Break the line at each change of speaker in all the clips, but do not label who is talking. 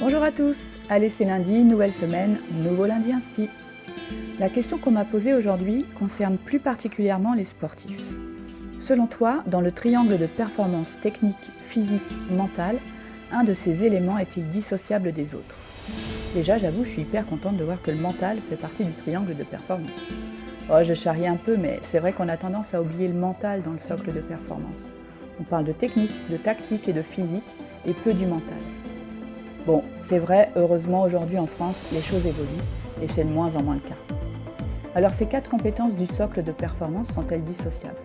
Bonjour à tous, allez c'est lundi, nouvelle semaine, nouveau lundi inspi. La question qu'on m'a posée aujourd'hui concerne plus particulièrement les sportifs. Selon toi, dans le triangle de performance technique, physique, mentale, un de ces éléments est-il dissociable des autres? Déjà, j'avoue, je suis hyper contente de voir que le mental fait partie du triangle de performance. Oh, je charrie un peu, mais c'est vrai qu'on a tendance à oublier le mental dans le socle de performance. On parle de technique, de tactique et de physique, et peu du mental. Bon, c'est vrai, heureusement aujourd'hui en France, les choses évoluent, et c'est de moins en moins le cas. Alors ces 4 compétences du socle de performance sont-elles dissociables?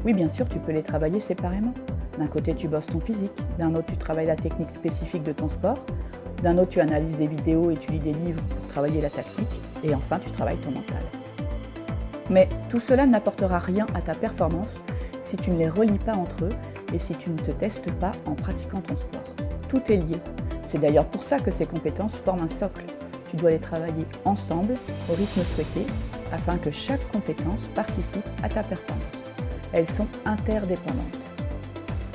Oui, bien sûr, tu peux les travailler séparément. D'un côté, tu bosses ton physique, d'un autre, tu travailles la technique spécifique de ton sport, d'un autre, tu analyses des vidéos et tu lis des livres pour travailler la tactique, et enfin, tu travailles ton mental. Mais tout cela n'apportera rien à ta performance si tu ne les relis pas entre eux et si tu ne te testes pas en pratiquant ton sport. Tout est lié. C'est d'ailleurs pour ça que ces compétences forment un socle. Tu dois les travailler ensemble, au rythme souhaité, afin que chaque compétence participe à ta performance. Elles sont interdépendantes.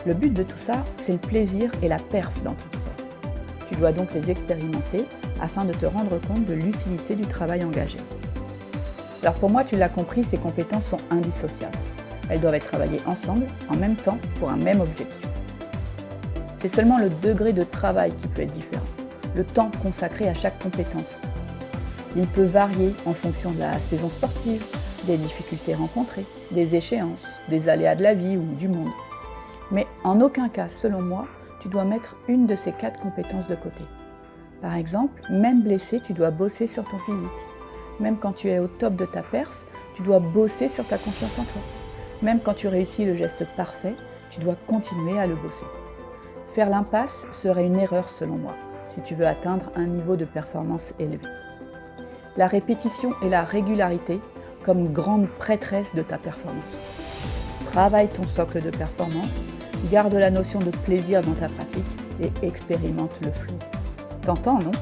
Le but de tout ça, c'est le plaisir et la perf dans ton sport. Tu dois donc les expérimenter afin de te rendre compte de l'utilité du travail engagé. Alors pour moi, tu l'as compris, ces compétences sont indissociables. Elles doivent être travaillées ensemble, en même temps, pour un même objectif. C'est seulement le degré de travail qui peut être différent, le temps consacré à chaque compétence. Il peut varier en fonction de la saison sportive, des difficultés rencontrées, des échéances, des aléas de la vie ou du monde. Mais en aucun cas, selon moi, tu dois mettre une de ces 4 compétences de côté. Par exemple, même blessé, tu dois bosser sur ton physique. Même quand tu es au top de ta perf, tu dois bosser sur ta confiance en toi. Même quand tu réussis le geste parfait, tu dois continuer à le bosser. Faire l'impasse serait une erreur selon moi, si tu veux atteindre un niveau de performance élevé. La répétition et la régularité comme grande prêtresse de ta performance. Travaille ton socle de performance, garde la notion de plaisir dans ta pratique et expérimente le flou. T'entends, non ?